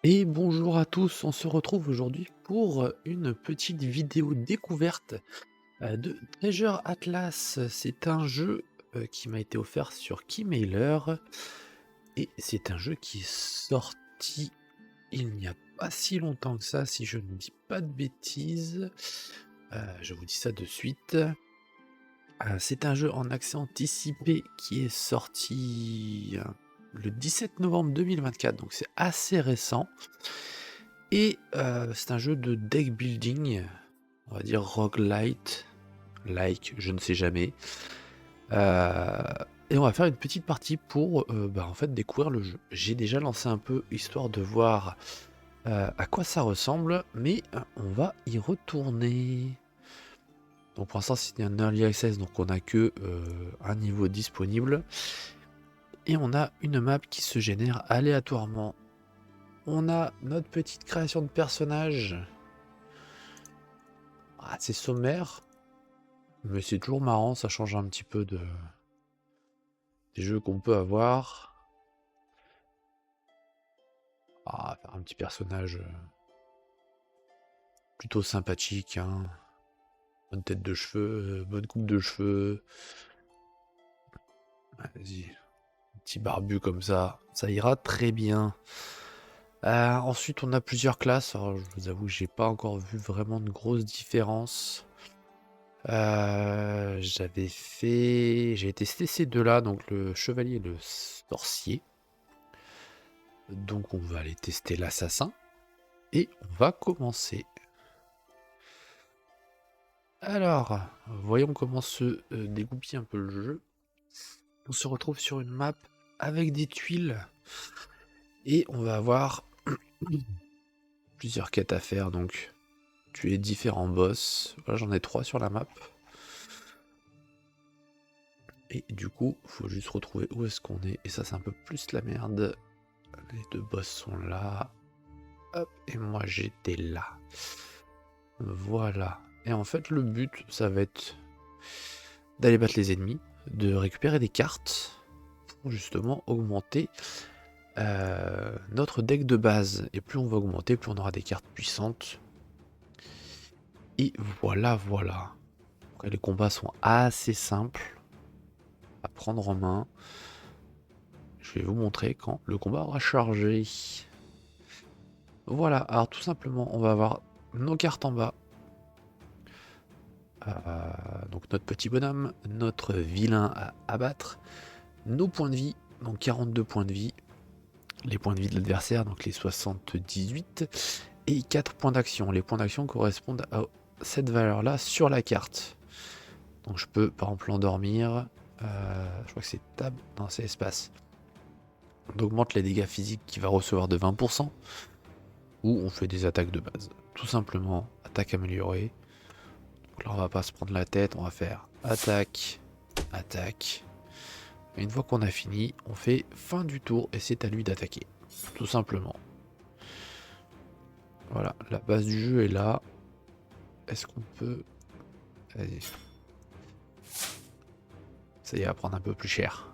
Et bonjour à tous, on se retrouve aujourd'hui pour une petite vidéo découverte de Treasure Atlas. C'est un jeu qui m'a été offert sur Keymailer et c'est un jeu qui est sorti il n'y a pas si longtemps que ça, si je ne dis pas de bêtises. Je vous dis ça de suite. C'est un jeu en accès anticipé qui est sorti le 17 novembre 2024, donc c'est assez récent. Et c'est un jeu de deck building, on va dire roguelite, like, je ne sais jamais. Et on va faire une petite partie pour en fait découvrir le jeu. J'ai déjà lancé un peu histoire de voir à quoi ça ressemble, mais on va y retourner. Donc pour l'instant c'est un early access, donc on n'a que un niveau disponible. Et on a une map qui se génère aléatoirement. On a notre petite création de personnage. Ah, c'est sommaire, mais c'est toujours marrant, ça change un petit peu des jeux qu'on peut avoir. Faire un petit personnage plutôt sympathique, hein. Bonne tête de cheveux, bonne coupe de cheveux. Vas-y, petit barbu comme ça ira très bien. Ensuite, on a plusieurs classes. Alors, je vous avoue, j'ai pas encore vu vraiment de grosses différences. J'ai testé ces deux-là, donc le chevalier et le sorcier. Donc on va aller tester l'assassin. Et on va commencer. Alors, voyons comment se dégoupille un peu le jeu. On se retrouve sur une map avec des tuiles. Et on va avoir plusieurs quêtes à faire. Donc, tuer différents boss. Voilà, j'en ai 3 sur la map. Et du coup, faut juste retrouver où est-ce qu'on est. Et ça, c'est un peu plus la merde. Les deux boss sont là. Hop, et moi j'étais là. Voilà. Et en fait, le but, ça va être d'aller battre les ennemis, de récupérer des cartes pour justement augmenter notre deck de base. Et plus on va augmenter, plus on aura des cartes puissantes. Et voilà, voilà. Après, les combats sont assez simples à prendre en main. Je vais vous montrer quand le combat aura chargé. Voilà, alors tout simplement, on va avoir nos cartes en bas. Donc notre petit bonhomme, notre vilain à abattre, nos points de vie, donc 42 points de vie, les points de vie de l'adversaire, donc les 78, et 4 points d'action. Les points d'action correspondent à cette valeur-là sur la carte. Donc je peux par exemple l'endormir, je crois que c'est tab, non c'est espace. On augmente les dégâts physiques qu'il va recevoir de 20%, ou on fait des attaques de base. Tout simplement, attaque améliorée. Donc là on va pas se prendre la tête, on va faire attaque, attaque. Et une fois qu'on a fini, on fait fin du tour et c'est à lui d'attaquer. Tout simplement. Voilà, la base du jeu est là. Est-ce qu'on peut... Vas-y. Ça y est, va prendre un peu plus cher.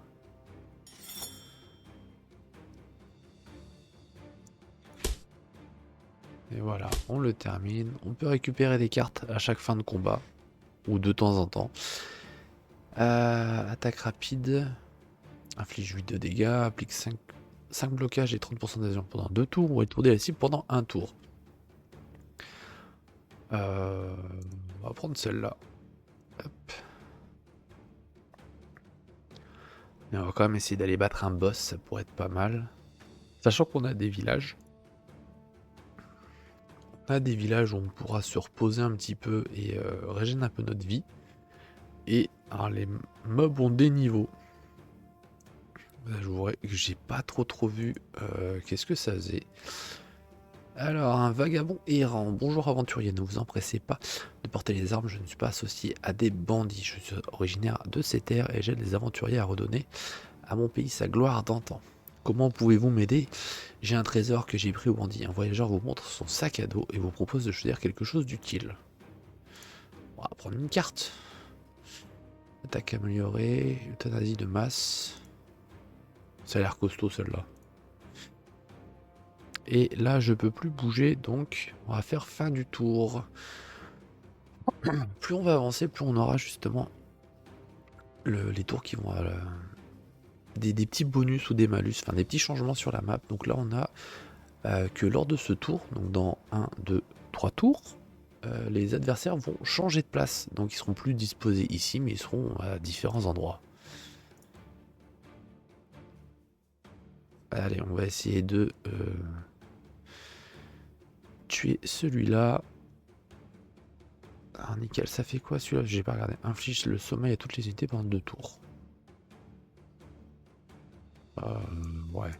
Et voilà, on le termine. On peut récupérer des cartes à chaque fin de combat. Ou de temps en temps. Attaque rapide. Inflige 8 de dégâts. Applique 5 blocages et 30% d'adhésion pendant 2 tours. Ou étourdir la cible pendant 1 tour. On va prendre celle-là. Hop. Mais on va quand même essayer d'aller battre un boss, ça pourrait être pas mal. Sachant qu'on a des villages. On a des villages où on pourra se reposer un petit peu et régénérer un peu notre vie. Et alors les mobs ont des niveaux. Là, je voudrais que j'ai pas trop vu qu'est-ce que ça faisait. Alors, un vagabond errant. Bonjour aventurier, ne vous empressez pas de porter les armes, je ne suis pas associé à des bandits. Je suis originaire de ces terres et j'aide les aventuriers à redonner à mon pays sa gloire d'antan. Comment pouvez-vous m'aider? J'ai un trésor que j'ai pris au bandit. Un voyageur vous montre son sac à dos et vous propose de choisir quelque chose d'utile. On va prendre une carte. Attaque améliorée, euthanasie de masse. Ça a l'air costaud celle-là. Et là, je peux plus bouger, donc on va faire fin du tour. Plus on va avancer, plus on aura justement les tours qui vont... des petits bonus ou des malus, enfin des petits changements sur la map. Donc là, on a que lors de ce tour, donc dans 1, 2, 3 tours, les adversaires vont changer de place. Donc ils seront plus disposés ici, mais ils seront à différents endroits. Allez, on va essayer de tuer celui-là. Ah, nickel, ça fait quoi celui-là? J'ai pas regardé. Inflige le sommeil à toutes les unités pendant 2 tours. Ouais.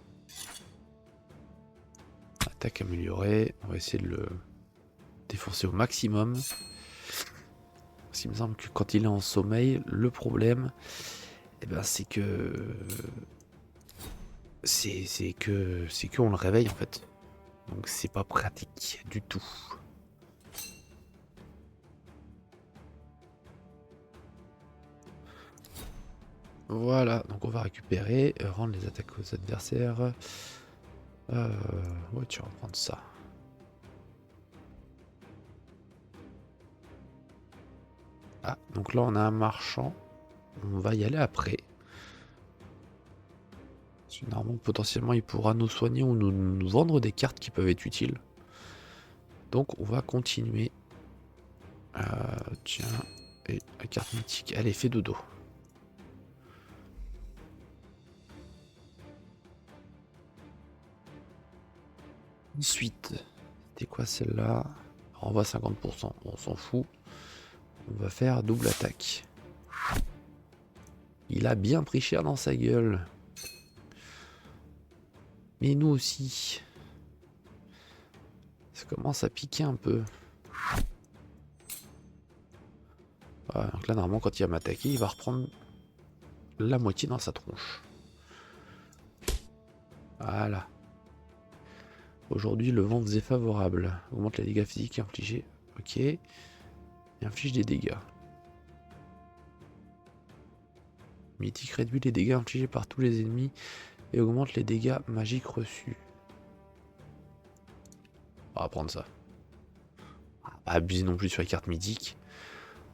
Attaque améliorée. On va essayer de le défoncer au maximum. Parce qu'il me semble que quand il est en sommeil, le problème, eh ben, c'est que... C'est qu'on le réveille en fait. Donc c'est pas pratique du tout. Voilà, donc on va récupérer, rendre les attaques aux adversaires. Ouais, tu vas prendre ça. Ah, donc là on a un marchand. On va y aller après. Normalement, potentiellement, il pourra nous soigner ou nous vendre des cartes qui peuvent être utiles. Donc on va continuer. Tiens, et la carte mythique, elle est fait dodo. Ensuite, c'était quoi celle-là? Renvoie 50%, on s'en fout. On va faire double attaque. Il a bien pris cher dans sa gueule. Mais nous aussi. Ça commence à piquer un peu. Voilà, donc là, normalement, quand il va m'attaquer, il va reprendre la moitié dans sa tronche. Voilà. Aujourd'hui, le vent vous est favorable. Augmente les dégâts physiques infligés. Ok. Et inflige des dégâts. Mythique réduit les dégâts infligés par tous les ennemis et augmente les dégâts magiques reçus. On va prendre ça. Pas abuser non plus sur les cartes mythiques.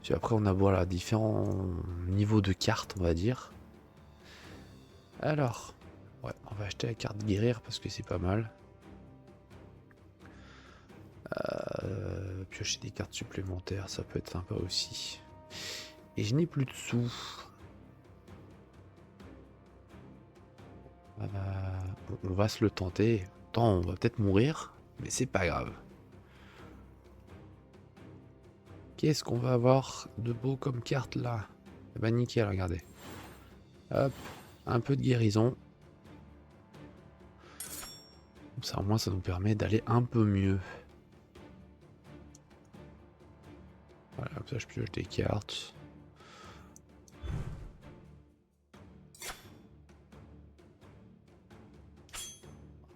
Puis après, on a voilà, différents niveaux de cartes, on va dire. Alors, ouais, on va acheter la carte guérir parce que c'est pas mal. Piocher des cartes supplémentaires, ça peut être sympa aussi. Et je n'ai plus de sous. On va se le tenter. Tant on va peut-être mourir, mais c'est pas grave. Qu'est-ce qu'on va avoir de beau comme carte là? Bah nickel, regardez. Hop, un peu de guérison. Comme ça au moins ça nous permet d'aller un peu mieux. Voilà, comme ça je pioche des cartes.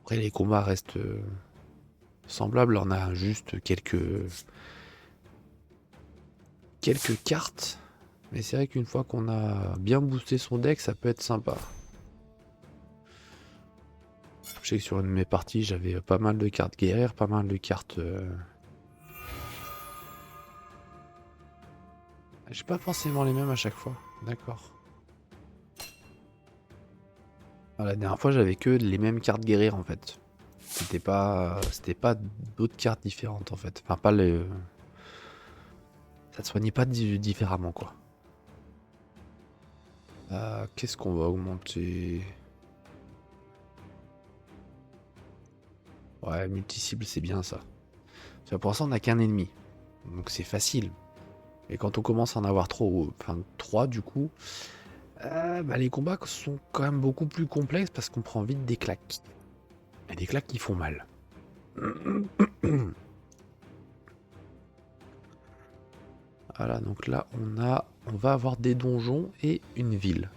Après les combats restent semblables, on a juste quelques cartes. Mais c'est vrai qu'une fois qu'on a bien boosté son deck, ça peut être sympa. Je sais que sur une de mes parties, j'avais pas mal de cartes guerrières, pas mal de cartes... J'ai pas forcément les mêmes à chaque fois. D'accord. La dernière fois, j'avais que les mêmes cartes guerrières en fait. C'était pas d'autres cartes différentes en fait. Enfin, pas les... Ça te soignait pas différemment quoi. Qu'est-ce qu'on va augmenter? Ouais, multi-cible, c'est bien ça. Pour l'instant, on n'a qu'un ennemi. Donc c'est facile. Et quand on commence à en avoir trop, enfin 3 du coup, bah, les combats sont quand même beaucoup plus complexes parce qu'on prend vite des claques. Et des claques qui font mal. Voilà, donc là on va avoir des donjons et une ville.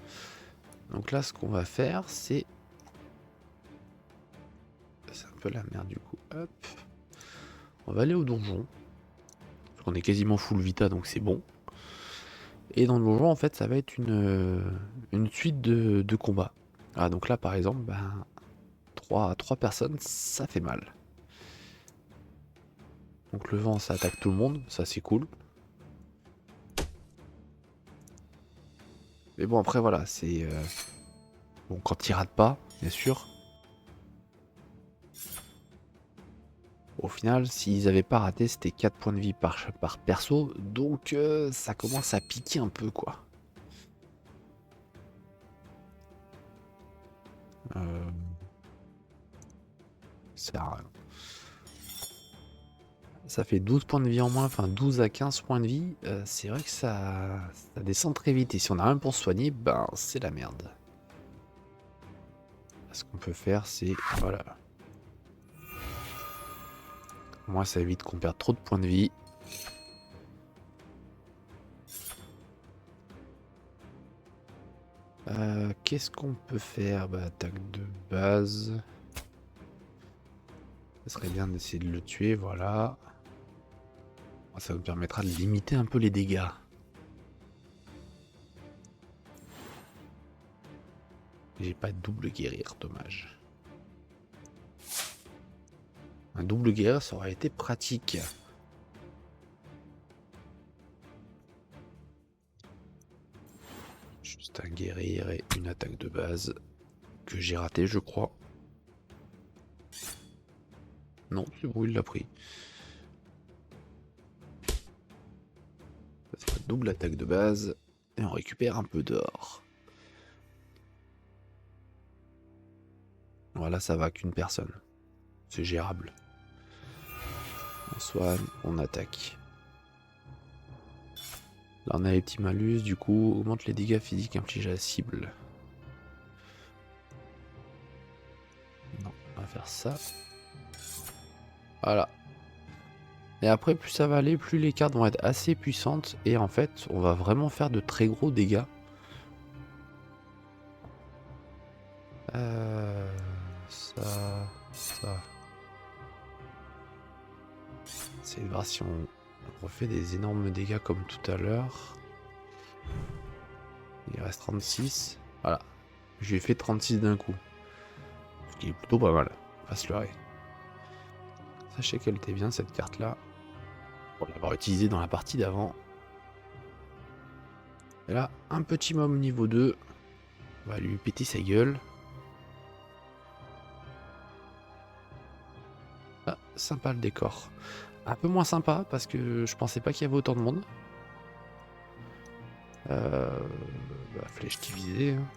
Donc là ce qu'on va faire c'est un peu la merde du coup. Hop. On va aller au donjon. On est quasiment full vita donc c'est bon. Et dans le donjon en fait ça va être une suite de combats. Ah donc là par exemple, ben, 3 personnes, ça fait mal. Donc le vent, ça attaque tout le monde, ça c'est cool. Mais bon, après voilà, c'est... Bon, quand il rate pas, bien sûr. Au final, s'ils avaient pas raté, c'était 4 points de vie par perso. Donc ça commence à piquer un peu, quoi. Ça, ça fait 12 points de vie en moins, enfin 12 à 15 points de vie. C'est vrai que ça descend très vite. Et si on a rien pour se soigner, ben c'est la merde. Ce qu'on peut faire, c'est... Voilà. Moi, ça évite qu'on perde trop de points de vie. Qu'est-ce qu'on peut faire? Bah, attaque de base. Ça serait bien d'essayer de le tuer, voilà. Ça nous permettra de limiter un peu les dégâts. J'ai pas de double guérir, dommage. Un double guérir, ça aurait été pratique. Juste un guérir et une attaque de base que j'ai raté, je crois. Non, c'est bon, il l'a pris. Ça fait double attaque de base et on récupère un peu d'or. Voilà, ça va qu'une personne. C'est gérable. On soigne, on attaque. Là, on a les petits malus, du coup, augmente les dégâts physiques infligés à la cible. Non, on va faire ça. Voilà. Et après, plus ça va aller, plus les cartes vont être assez puissantes. Et en fait, on va vraiment faire de très gros dégâts. Ça. C'est voir si on refait des énormes dégâts comme tout à l'heure. Il reste 36. Voilà. J'ai fait 36 d'un coup. Ce qui est plutôt pas mal. On va se leurrer. Sachez qu'elle était bien cette carte là. Pour l'avoir utilisée dans la partie d'avant. Et là, un petit mob niveau 2. On va lui péter sa gueule. Ah, sympa le décor. Un peu moins sympa parce que je pensais pas qu'il y avait autant de monde. Flèche divisée. Hein.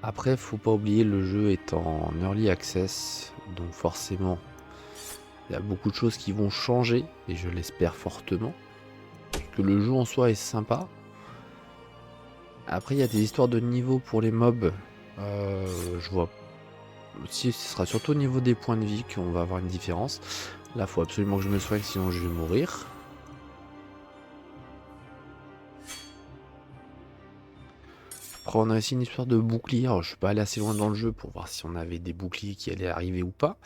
Après, faut pas oublier, le jeu est en early access, donc forcément, il y a beaucoup de choses qui vont changer, et je l'espère fortement. Parce que le jeu en soi est sympa. Après, il y a des histoires de niveau pour les mobs. Je vois. Si ce sera surtout au niveau des points de vie qu'on va avoir une différence. Là, faut absolument que je me soigne, sinon je vais mourir. Après, on a aussi une histoire de bouclier. Alors, je suis pas allé assez loin dans le jeu pour voir si on avait des boucliers qui allaient arriver ou pas.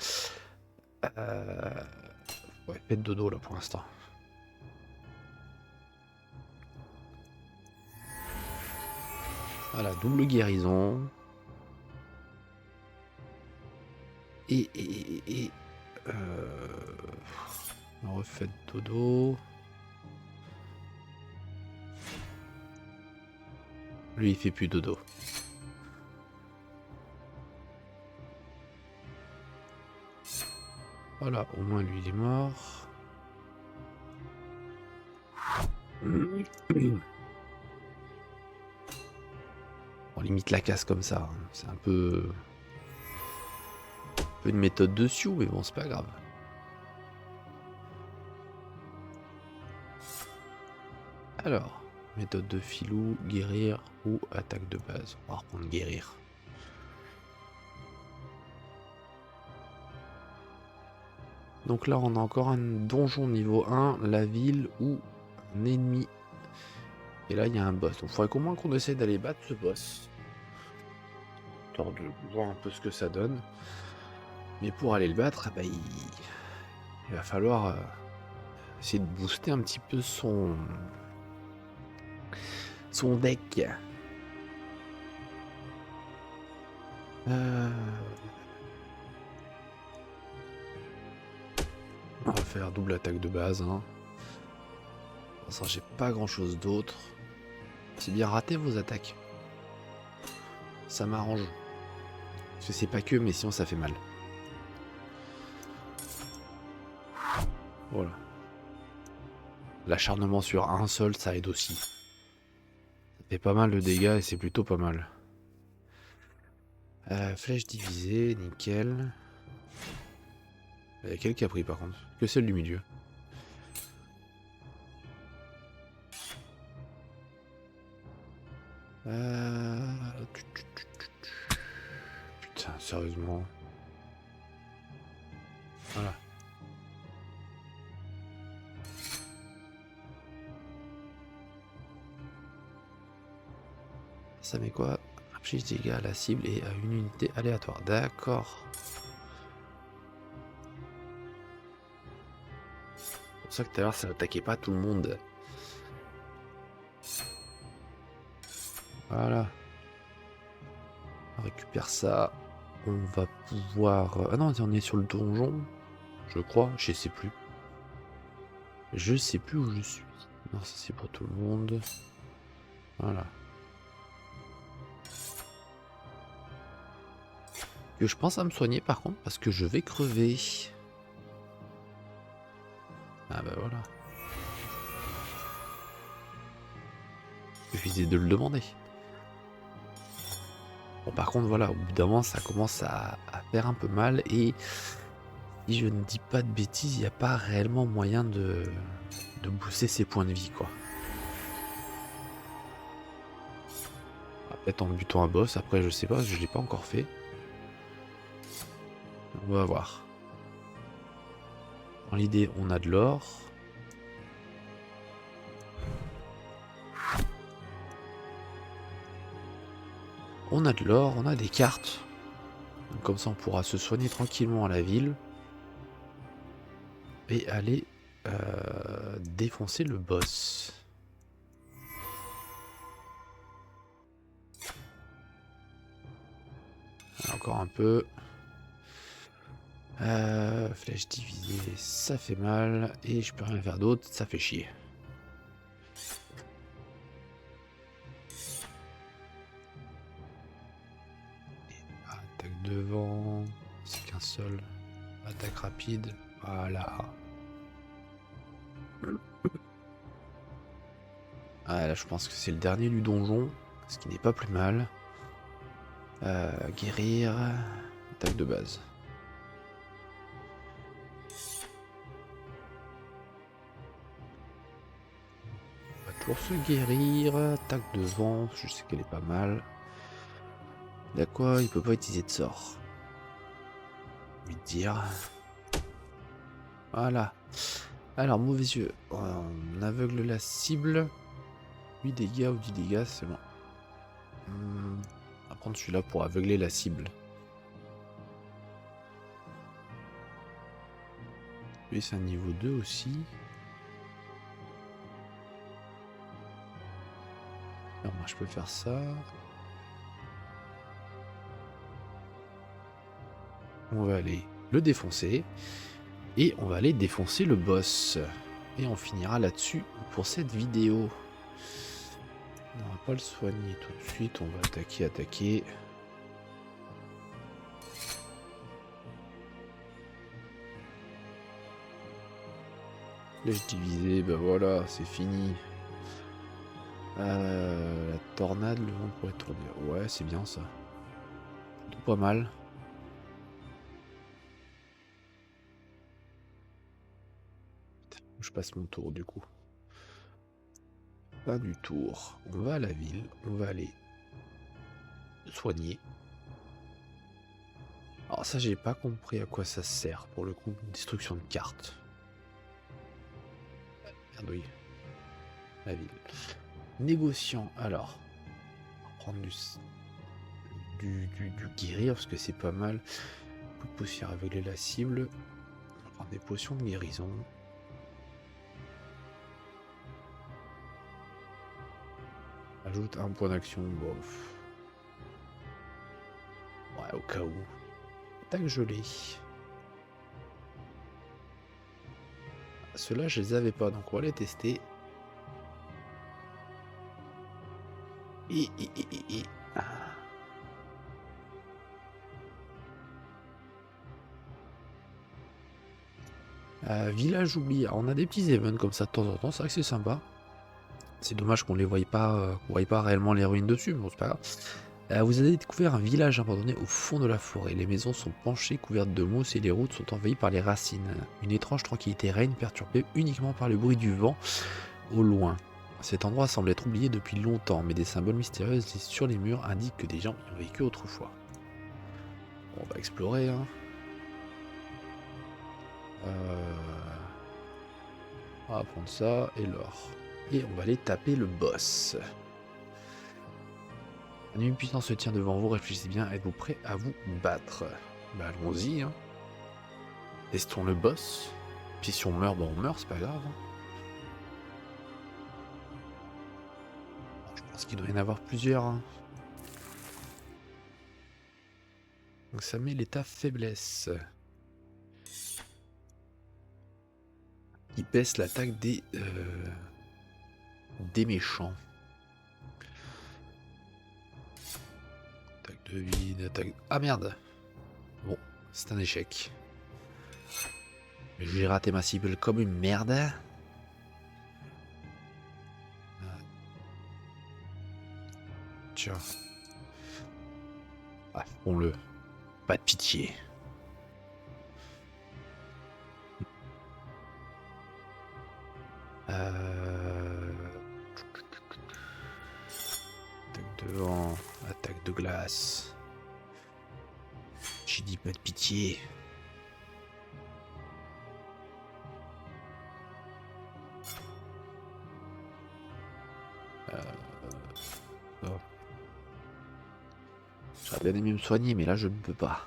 Ouais, faites dodo là pour l'instant. Voilà, double guérison. Et refaites dodo. Lui, il fait plus dodo. Voilà, au moins lui, il est mort. On limite la casse comme ça. Hein. C'est un peu une méthode de Sioux, mais bon, c'est pas grave. Alors, méthode de filou, guérir ou attaque de base. On va reprendre guérir. Donc là, on a encore un donjon niveau 1, la ville ou un ennemi. Et là, il y a un boss. Donc il faudrait qu'au moins qu'on essaie d'aller battre ce boss. Histoire de voir un peu ce que ça donne. Mais pour aller le battre, bah, il va falloir essayer de booster un petit peu son deck. On va faire double attaque de base. Hein. Pour ça, j'ai pas grand chose d'autre. C'est bien raté vos attaques. Ça m'arrange. Parce que c'est pas que, mais sinon ça fait mal. Voilà. L'acharnement sur un seul, ça aide aussi. Ça fait pas mal de dégâts et c'est plutôt pas mal. Flèche divisée, nickel. Il y a quel qui a pris par contre? Que celle du milieu. Putain, sérieusement. Voilà. Ça met quoi? Inflige dégâts à la cible et à une unité aléatoire. D'accord. C'est pour ça que tout à l'heure ça attaquait pas tout le monde. Voilà. On récupère ça. On va pouvoir... Ah non, on est sur le donjon. Je crois. Je sais plus. Je sais plus où je suis. Non, ça c'est pour tout le monde. Voilà. Que je pense à me soigner par contre parce que je vais crever. Ah bah voilà. Il suffisait de le demander. Bon par contre voilà, au bout d'un moment ça commence à faire un peu mal et si je ne dis pas de bêtises, il n'y a pas réellement moyen de booster ses points de vie quoi. Peut-être en butant un boss, après je sais pas, je l'ai pas encore fait. On va voir. Dans l'idée, on a de l'or. On a de l'or, on a des cartes. Donc comme ça, on pourra se soigner tranquillement à la ville. Et aller défoncer le boss. Encore un peu. Flèche divisée, ça fait mal. Et je peux rien faire d'autre, ça fait chier. Attaque devant. C'est qu'un seul. Attaque rapide. Voilà. Ah, là, je pense que c'est le dernier du donjon. Ce qui n'est pas plus mal. Guérir. Attaque de base. On va toujours se guérir. Attaque de vent. Je sais qu'elle est pas mal. D'accord, il peut pas utiliser de sort. J'ai envie de dire. Voilà. Alors, mauvais yeux. On aveugle la cible. 8 dégâts ou 10 dégâts, c'est bon. On va prendre celui-là pour aveugler la cible. Lui, c'est un niveau 2 aussi. Alors, moi, je peux faire ça. On va aller le défoncer. Et on va aller défoncer le boss. Et on finira là-dessus pour cette vidéo. On va pas le soigner tout de suite. On va attaquer. Flèche divisée, ben voilà, c'est fini. La tornade, le vent pourrait tourner. Ouais, c'est bien ça. Tout pas mal. Je passe mon tour du coup. Pas du tour. On va à la ville. On va aller soigner. Alors ça, j'ai pas compris à quoi ça sert pour le coup. Destruction de cartes. Merde, oui. La ville. Négociant. Alors. On va prendre du guérir parce que c'est pas mal. Coup de poussière aveugler la cible. On va prendre des potions de guérison. Ajoute un point d'action. Bof. Ouais, au cas où. Attaque gelée. Ceux-là, je les avais pas, donc on va les tester. Et. Village oublié. Alors, on a des petits events comme ça de temps en temps, c'est vrai que c'est sympa. C'est dommage qu'on les voie pas, qu'on voie pas réellement les ruines dessus, mais bon, c'est pas grave. Vous avez découvert un village abandonné au fond de la forêt. Les maisons sont penchées, couvertes de mousse et les routes sont envahies par les racines. Une étrange tranquillité règne, perturbée uniquement par le bruit du vent au loin. Cet endroit semble être oublié depuis longtemps, mais des symboles mystérieux sur les murs indiquent que des gens y ont vécu autrefois. Bon, on va explorer, hein. On va prendre ça et l'or. Et on va aller taper le boss. Une puissance se tient devant vous, réfléchissez bien, êtes-vous prêt à vous battre? Bah allons-y, hein. Testons le boss. Puis si on meurt, bon on meurt, c'est pas grave. Je pense qu'il doit y en avoir plusieurs, hein. Donc ça met l'état faiblesse. Il baisse l'attaque des méchants. Attaque de vide, attaque... Ah merde. Bon, c'est un échec. J'ai raté ma cible comme une merde. Tiens. Ah, font-le. Pas de pitié. Attaque de vent, attaque de glace. J'ai dit pas de pitié. Oh. J'aurais bien aimé me soigner, mais là je ne peux pas.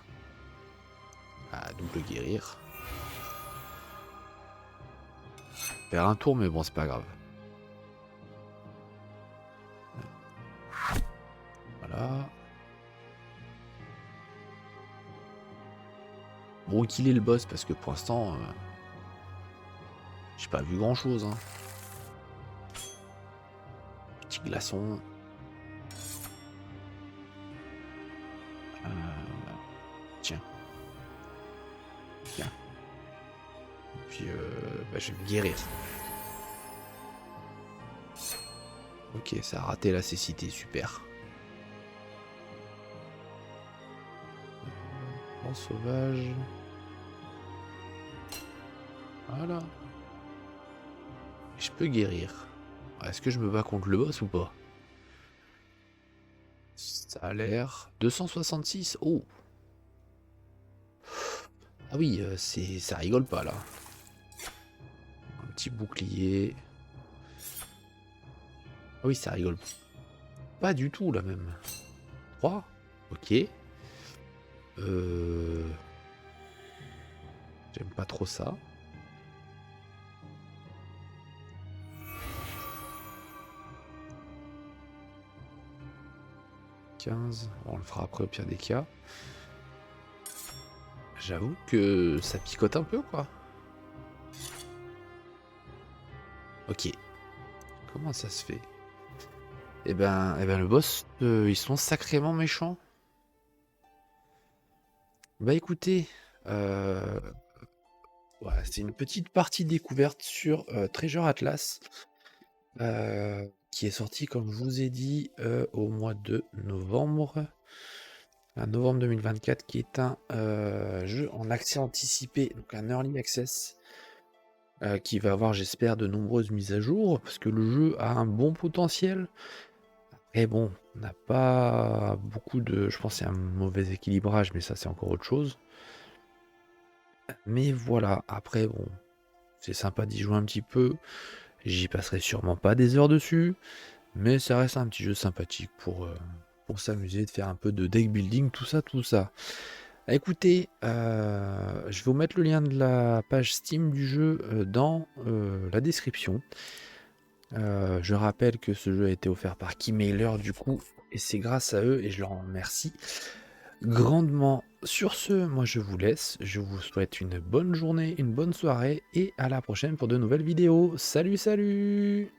Ah, double guérir. Faire un tour, mais bon, c'est pas grave. Voilà. Bon, qu'il est le boss, parce que pour l'instant, j'ai pas vu grand chose. Hein. Petit glaçon. Tiens. Tiens. Et puis, je vais me guérir. Ok, ça a raté la cécité, super. En sauvage. Voilà. Je peux guérir. Est-ce que je me bats contre le boss ou pas? Ça a l'air... 266. Oh. Ah oui, ça rigole pas là. Un petit bouclier. Ah oui, ça rigole pas du tout là même. 3. Ok. J'aime pas trop ça. Bon, on le fera après au pire des cas. J'avoue que ça picote un peu quoi. Ok. Comment ça se fait? Eh ben le boss, ils sont sacrément méchants. Bah écoutez, voilà, c'est une petite partie découverte sur Treasure Atlas, qui est sorti, comme je vous ai dit, au mois de novembre. Novembre 2024, qui est un jeu en accès anticipé, donc un early access, qui va avoir, j'espère, de nombreuses mises à jour, parce que le jeu a un bon potentiel. Et bon, on n'a pas beaucoup de... Je pense que c'est un mauvais équilibrage, mais ça c'est encore autre chose. Mais voilà, après bon, c'est sympa d'y jouer un petit peu. J'y passerai sûrement pas des heures dessus, mais ça reste un petit jeu sympathique pour s'amuser, de faire un peu de deck building, tout ça, tout ça. Écoutez, je vais vous mettre le lien de la page Steam du jeu dans la description. Je rappelle que ce jeu a été offert par Keymailer du coup, et c'est grâce à eux et je leur en remercie grandement. Sur ce, moi je vous laisse, je vous souhaite une bonne journée, une bonne soirée et à la prochaine pour de nouvelles vidéos. Salut, salut!